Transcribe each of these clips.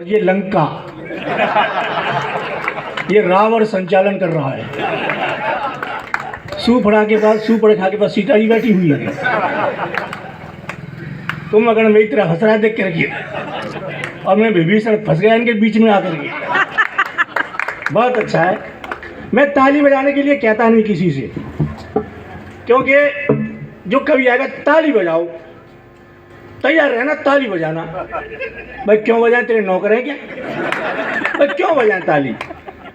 ये लंका, ये रावण संचालन कर रहा है। सूपड़ा के पास सूपड़ा के पास सीता जी बैठी हुई है। तुम अगर मेरी तरह हंस रहा देख करके, और मैं विभीषण फंस गया इनके बीच में आकर के। बहुत अच्छा है। मैं ताली बजाने के लिए कहता नहीं किसी से, क्योंकि जो कभी आएगा ताली बजाओ, तैयार रहना ताली बजाना। भाई क्यों बजाएं, तेरे नौकर हैं क्या? भाई क्यों बजाएं ताली?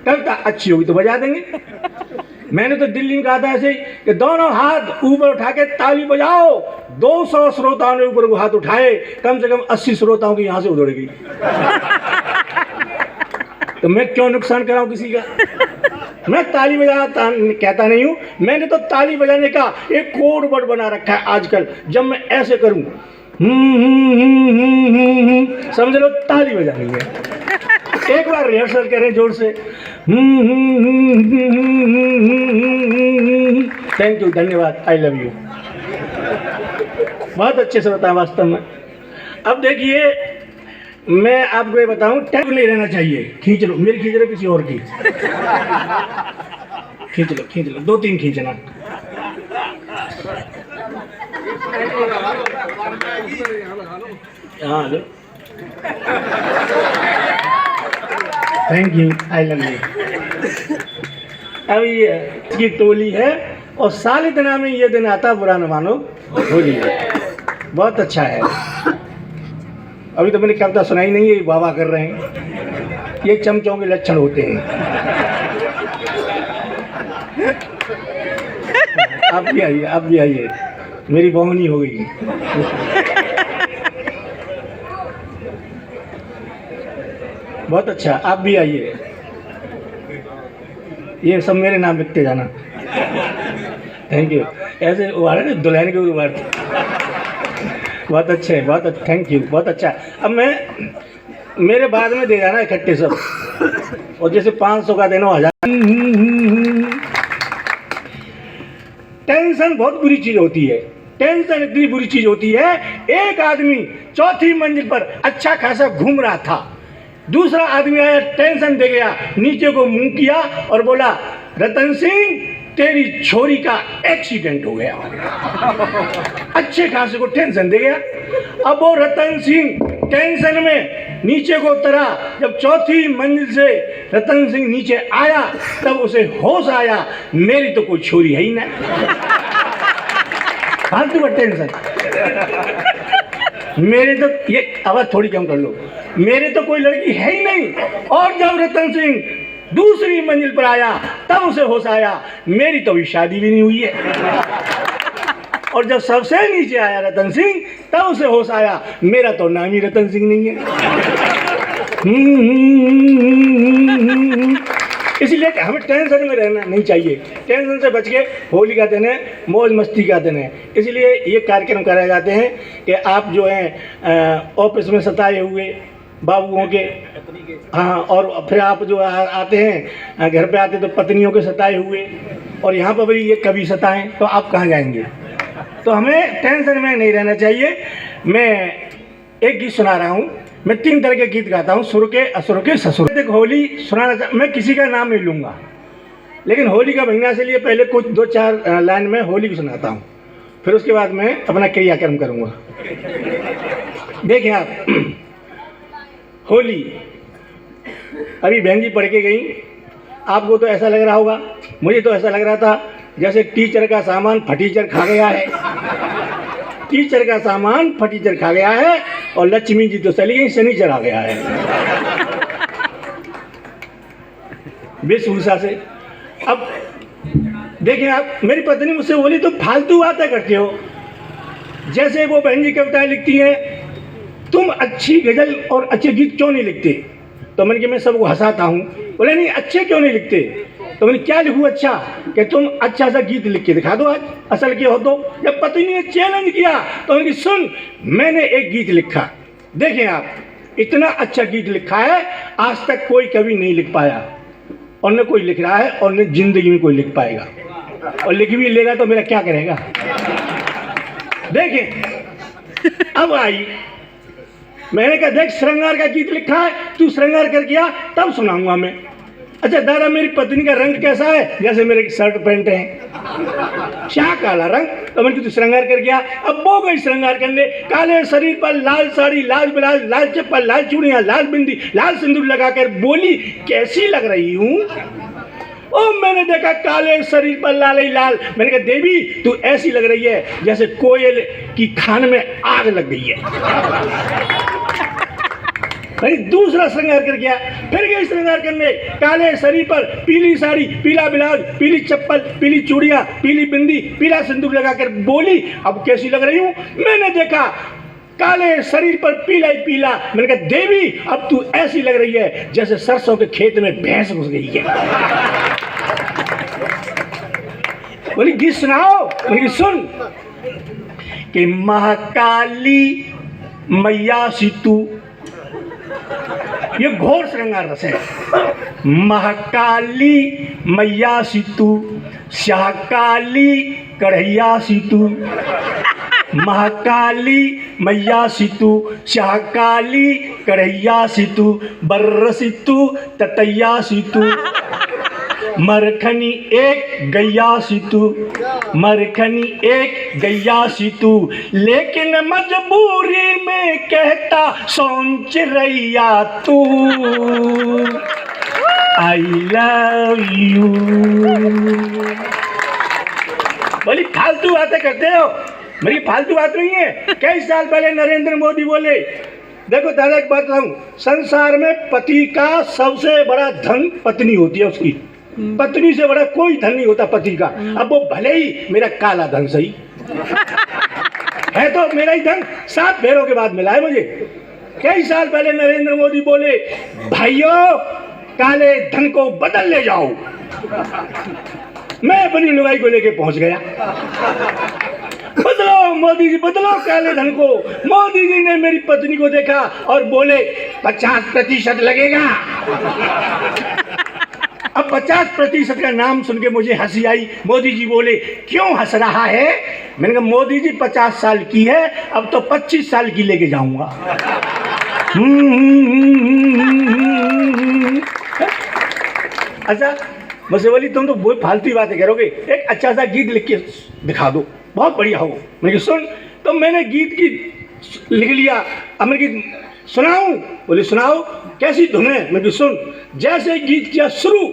कविता अच्छी होगी तो बजा देंगे। मैंने तो दिल्ली में कहा था ऐसे कि दोनों हाथ ऊपर उठा के ताली बजाओ। 200 श्रोताओं ने ऊपर को हाथ उठाए, कम से कम 80 श्रोताओं की यहाँ से उधड़ गई। तो मैं क्यों नुकसान कराऊं किसी का? मैं ताली बजाता कहता नहीं हूँ। मैंने तो ताली बजाने का एक कोड वर्ड बना रखा है आजकल। जब मैं ऐसे करूँ समझ लो ताली बजानी है। एक बार रिहर्सल करें जोर से। थैंक यू, धन्यवाद, आई लव यू। बहुत अच्छे से बताया वास्तव में। अब देखिए, मैं आपको ये बताऊं, टैग नहीं रहना चाहिए। खींच लो, मेरी खींच लो, किसी और की खींच लो, 2-3 खींचना। हाँ, thank you, I love you. अब ये टोली है और साल दिना में ये दिन आता, बुरा न मानो होली है। बहुत अच्छा है। अभी तो मैंने कविता सुनाई नहीं है, ये वाह कर रहे हैं। ये चमचों के लक्षण होते हैं। आप भी आइए, आप भी आइए, मेरी बहुनी हो गई। बहुत अच्छा, आप भी आइए। ये सब मेरे नाम लिखते जाना। Thank you. ऐसे उभारे ना दुल्हन के उभारते। बहुत अच्छे, बहुत अच्छा, थैंक यू, बहुत अच्छा। अब मैं मेरे बाद में दे जाना इकट्ठे सब, और जैसे 500 का देना 1000। टेंशन बहुत बुरी चीज होती है। टेंशन इतनी बुरी चीज होती है। एक आदमी 4थी मंजिल पर अच्छा खासा घूम रहा था, दूसरा आदमी आया, टेंशन दे गया, नीचे को मुंह किया और बोला, रतन सिंह तेरी छोरी का एक्सीडेंट हो गया। अच्छे खासे को टेंशन दे गया। अब वो रतन सिंह टेंशन में नीचे को उतरा। जब 4थी मंजिल से रतन सिंह नीचे आया, तब उसे होश आया, मेरी तो कोई छोरी है ही ना। फालतू का टेंशन। मेरे तो ये आवाज थोड़ी कम कर लो, मेरे तो कोई लड़की है ही नहीं। और जब रतन सिंह दूसरी मंजिल पर आया, तब उसे होश आया, मेरी तो अभी शादी भी नहीं हुई है। और जब सबसे नीचे आया रतन सिंह, तब उसे होश आया, मेरा तो नाम ही रतन सिंह नहीं है। इसलिए हमें टेंशन में रहना नहीं चाहिए। टेंशन से बच के, होली का दिन है, मौज मस्ती का दिन है। इसलिए ये कार्यक्रम कराए जाते हैं कि आप जो हैं ऑफिस में सताए हुए बाबुओं के, हाँ, और फिर आप जो आते हैं घर पे आते तो पत्नियों के सताए हुए, और यहाँ पर भी ये कभी सताएं तो आप कहाँ जाएंगे? तो हमें टेंशन में नहीं रहना चाहिए। मैं एक गीत सुना रहा हूँ। मैं 3 तरह के गीत गाता हूँ, सुर के, असुर के, ससुर। देख होली सुनाना, मैं किसी का नाम नहीं लूँगा, लेकिन होली का महीना से लिए पहले कुछ 2-4 लाइन में होली की सुनाता हूँ, फिर उसके बाद मैं अपना क्रियाक्रम करूँगा। देखें आप, होली अभी बहन जी पढ़ के गई। आपको तो ऐसा लग रहा होगा, मुझे तो ऐसा लग रहा था जैसे टीचर का सामान फटीचर खा गया है। टीचर का सामान फटीचर खा गया है, और लक्ष्मी जी तो चली गई, शनिचर आ गया है वेशभूषा से। अब देखें आप, मेरी पत्नी मुझसे बोली, तो फालतू बातें करते हो। जैसे वो बहन जी कविताएं लिखती हैं, तुम अच्छी गजल और अच्छे गीत क्यों नहीं लिखते? तो मैंने कहा मैं सबको हंसाता हूँ। बोले नहीं, अच्छे क्यों नहीं लिखते? तो मैंने क्या लिखूँ अच्छा? कि तुम अच्छा सा गीत लिख के दिखा दो आज, असल के हो तो। जब पत्नी ने चैलेंज किया तो उनकी सुन, मैंने एक गीत लिखा। देखें आप, इतना अच्छा गीत लिखा है, आज तक कोई कभी नहीं लिख पाया, और न कोई लिख रहा है, और न जिंदगी में कोई लिख पाएगा। और लिख भी लेगा तो मेरा क्या करेगा? देखें, अब आई मैंने कहा देख श्रृंगार का गीत लिखा है, तू श्रृंगार करके आ तब सुनाऊंगा मैं। अच्छा दादा मेरी पत्नी का रंग कैसा है? जैसे मेरे शर्ट पैंट है, क्या काला रंग। तो मैंने तू श्रृंगार कर गया। अब वो गई श्रृंगार करने, काले शरीर पर लाल साड़ी, लाल ब्लाउज, लाल चप्पल, लाल चूड़ियां, लाल बिंदी, लाल सिंदूर लगाकर बोली कैसी लग रही हूँ। ओ मैंने देखा काले शरीर पर लाल ही लाल। मैंने कहा देवी तू ऐसी लग रही है जैसे कोयल की खान में आग लग गई है। भाई दूसरा श्रृंगार कर गया, फिर गई श्रृंगार करने, काले शरीर पर पीली साड़ी, पीला ब्लाउज, पीली चप्पल, पीली चूड़ियां, पीली बिंदी, पीला सिंदूर लगाकर बोली अब कैसी लग रही हूँ। मैंने देखा काले शरीर पर पीला ही पीला। मैंने कहा देवी अब तू ऐसी लग रही है जैसे सरसों के खेत में भैंस घुस गई है। बोली गीत सुनाओ। बोली सुन कि महाकाली मैया सीतू, ये घोर श्रृंगार रस है। महाकाली मैया सीतू, शाहकाली कढ़ैया सीतू, महाकाली मैया सीतू, शाहकाली कढ़ैया सीतू, बर्र सीतू ततैया सीतू, मरखनी एक गैया सीतू, मरखनी एक गैया सीतू, लेकिन मजबूरी में कहता सोच रैया तू आई लव यू। बोली फालतू बातें करते हो। मेरी फालतू बात नहीं है। कई साल पहले नरेंद्र मोदी बोले देखो दादा एक बात बताऊं, संसार में पति का सबसे बड़ा धन पत्नी होती है उसकी, पत्नी से बड़ा कोई धन नहीं होता पति का। अब वो भले ही मेरा काला धन सही है तो मेरा ही धन 7 भेड़ों के बाद मिला है मुझे। कई साल पहले नरेंद्र मोदी बोले भाइयों काले धन को बदल ले जाओ। मैं अपनी लुगाई को लेके पहुंच गया, बदलो मोदी जी बदलो काले धन को। मोदी जी ने मेरी पत्नी को देखा और बोले 50% लगेगा। अब 50% का नाम सुन के मुझे हंसी आई। मोदी जी बोले क्यों हंस रहा है? मैंने कहा मोदी जी 50 साल की है, अब तो 25 साल की लेके जाऊंगा। अच्छा मुझसे बोली तुम तो बहुत फालतू बातें करोगे, एक अच्छा सा गीत लिख के दिखा दो बहुत बढ़िया हो। मैंने कहा सुन। तो मैंने गीत की लिख लिया। अब मैंने सुनाऊं? बोली सुनाओ। कैसी धुन है? मैं भी सुन। जैसे गीत किया शुरू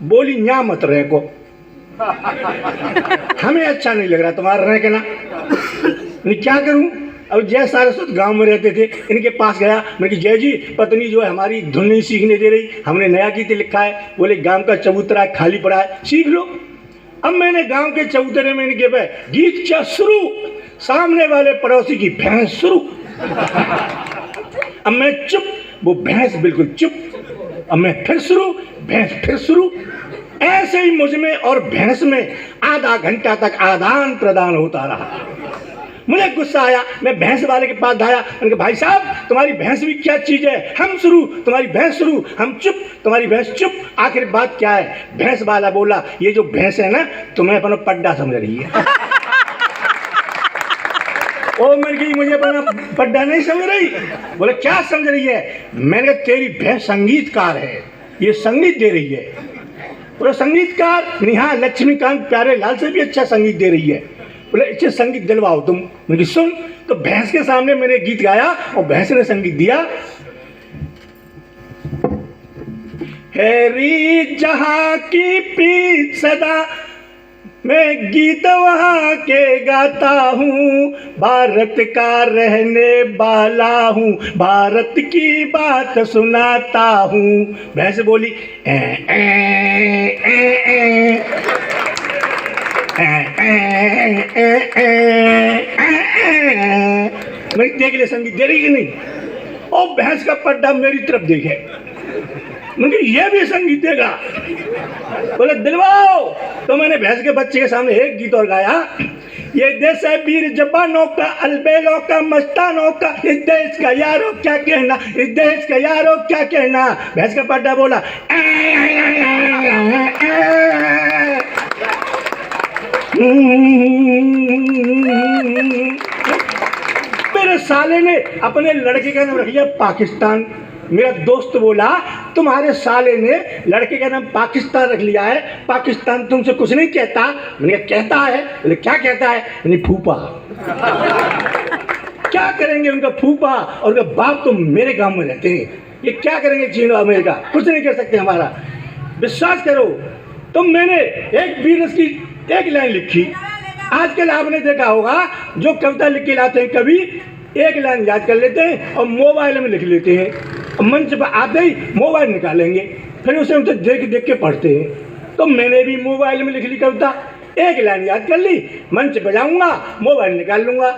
बोली न्या मत रहे को, हमें अच्छा नहीं लग रहा तुम्हारा रह के ना। मैं क्या करूं? अब जय सारस्वत गांव में रहते थे, इनके पास गया। मैं कि जय जी पत्नी जो है हमारी धुन नहीं सीखने दे रही, हमने नया गीत लिखा है। बोले गांव का चबूतरा खाली पड़ा है सीख लो। अब मैंने गांव के चबूतरे में इनके पे गीत क्या शुरू, सामने वाले पड़ोसी की भैंस शुरू। अब मैं चुप, वो भैंस बिल्कुल चुप। अब मैं फिर शुरू, भैंस फिर शुरू। ऐसे ही मुझ में और भैंस में आधा घंटा तक आदान प्रदान होता रहा। मुझे गुस्सा आया, मैं भैंस वाले के पास आया। मैंने कहा भाई साहब तुम्हारी भैंस भी क्या चीज है? हम शुरू तुम्हारी भैंस शुरू, हम चुप तुम्हारी भैंस चुप। आखिर बात क्या है? भैंस वाला बोला ये जो भैंस है ना तुम्हें अपना पड्डा समझ रही है। ओ मैंने कही मुझे अपना पड्डा नहीं समझ रही। बोले क्या समझ रही है? मैंने कहा तेरी भैंस संगीतकार है, ये संगीत दे रही है। बोले संगीतकार? नेहा लक्ष्मीकांत प्यारे लाल से भी अच्छा संगीत दे रही है। बोले अच्छे संगीत दिलवाओ तुम। मैंने सुन। तो भैंस के सामने मैंने गीत गाया और भैंस ने संगीत दिया। हैरी जहां की पीत सदा मैं गीत वहां के गाता हूँ, भारत का रहने वाला हूँ, भारत की बात सुनाता हूँ। भैंस बोली मैं देख ले संगीत दे रही कि नहीं। और भैंस का पड्डा मेरी तरफ देखे, मुझे ये भी संगीत देगा। बोले दिलवाओ। तो मैंने भैंस के बच्चे के सामने एक गीत और गाया। ये देश है वीर जवानों का, अलबेलों का, मस्तानों का, इस देश का यारो क्या कहना, इस देश का यारो क्या कहना। भैंस का पड्डा बोला मेरे साले ने अपने लड़के का नाम रख लिया पाकिस्तान। मेरा दोस्त बोला तुम्हारे साले ने लड़के का नाम पाकिस्तान रख लिया है, पाकिस्तान तुमसे कुछ नहीं कहता। मैंने कहा कहता है। बोले क्या कहता है? मैंने फूफा। क्या करेंगे उनका फूफा और उनका बाप तो मेरे गांव में रहते हैं, ये क्या करेंगे चीन और अमेरिका? कुछ नहीं कर सकते हमारा। विश्वास करो। तो मैंने एक वीरस की एक लाइन लिखी। आजकल आपने देखा होगा जो कविता लिख के लाते हैं, कभी एक लाइन याद कर लेते हैं और मोबाइल में लिख लेते हैं, और मंच पर आते ही मोबाइल निकालेंगे, फिर उसे देख देख के पढ़ते हैं। तो मैंने भी मोबाइल में लिख ली कविता, एक लाइन याद कर ली, मंच पर जाऊँगा, मोबाइल निकाल लूँगा।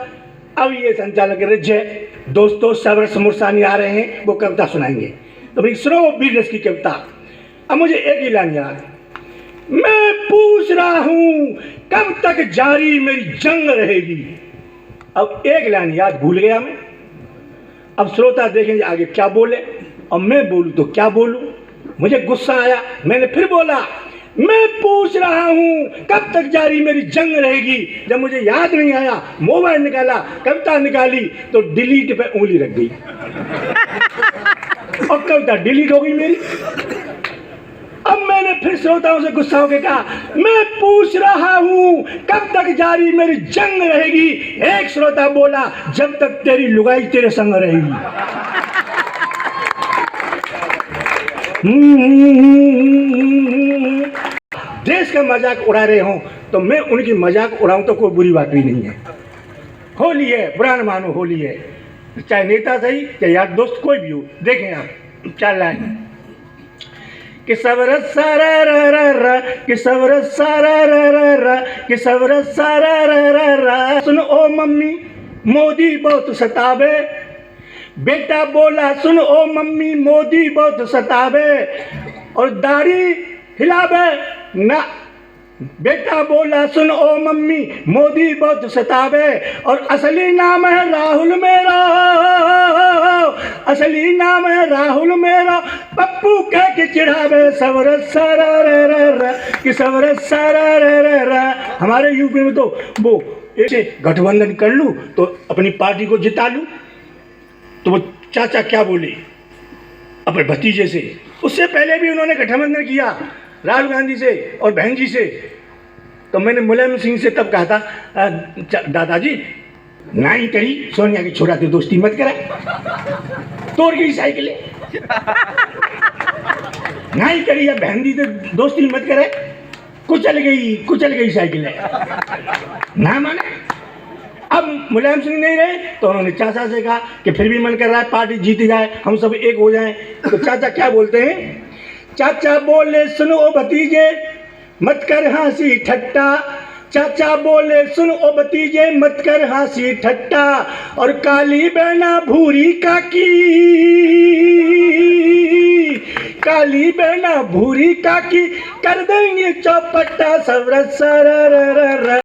अब ये संचालक रिज है, दोस्तों सरवरस मुरसानी आ रहे हैं, वो कविता सुनाएंगे। तो भाई सुनो वीरस की कविता। अब मुझे एक ही लाइन याद, मैं पूछ रहा हूं कब तक जारी मेरी जंग रहेगी। अब एक लाइन याद भूल गया मैं। अब श्रोता देखेंगे आगे क्या बोले और मैं बोलूं तो क्या बोलूं। मुझे गुस्सा आया, मैंने फिर बोला मैं पूछ रहा हूं कब तक जारी मेरी जंग रहेगी। जब मुझे याद नहीं आया, मोबाइल निकाला, कविता निकाली, तो डिलीट पे उंगली रख गई और कविता डिलीट हो गई मेरी। अब मैंने फिर श्रोताओं से गुस्सा होकर कहा मैं पूछ रहा हूं कब तक जारी मेरी जंग रहेगी। एक श्रोता बोला जब तक तेरी लुगाई तेरे संग रहेगी। देश का मजाक उड़ा रहे हो तो मैं उनकी मजाक उड़ाऊं तो कोई बुरी बात भी नहीं है। होली है, बुरा न मानो, होली है, चाहे नेता सही चाहे यार दोस्त कोई भी हो। देखें आप क्या लाइन कि सवरस सारा रा रा रा, कि सवरस सारा रा रा रा, कि सवरस सारा रा रा रा। सुन ओ मम्मी मोदी बहुत सतावे, बेटा बोला सुन ओ मम्मी मोदी बहुत सतावे और दाढ़ी हिलावे ना। बेटा बोला सुन ओ मम्मी मोदी बहुत सतावे और असली नाम है राहुल मेरा, असली नाम है राहुल मेरा, पप्पू कह के चिढ़ावे सवरस सारा रे रे रे, कि सवरस सारा रे रे रे। हमारे यूपी में तो वो ऐसे गठबंधन कर लूँ तो अपनी पार्टी को जिता लूँ, तो वो चाचा क्या बोले अपने भतीजे से। उससे पहले भी उन्होंने गठबंधन किया राहुल गांधी से और बहन जी से। तो मैंने मुलायम सिंह से तब कहा था दादाजी ना ही करी सोनिया की छोरा से दोस्ती मत करा, तोड़ गई साइकिलें। ना ही करी या बहन जी से दोस्ती मत करे, कुचल गई साइकिलें। ना माने। अब मुलायम सिंह नहीं रहे तो उन्होंने चाचा से कहा कि फिर भी मन कर रहा है पार्टी जीत जाए, हम सब एक हो जाएं। तो चाचा क्या बोलते हैं, चाचा बोले सुनो ओ भतीजे मत कर हंसी ठट्टा, चाचा बोले सुन ओ भतीजे मत कर हंसी ठट्टा और काली बहना भूरी काकी, काली बहना भूरी काकी कर देंगे चौपट्टा सवरस सारा रा रा रा।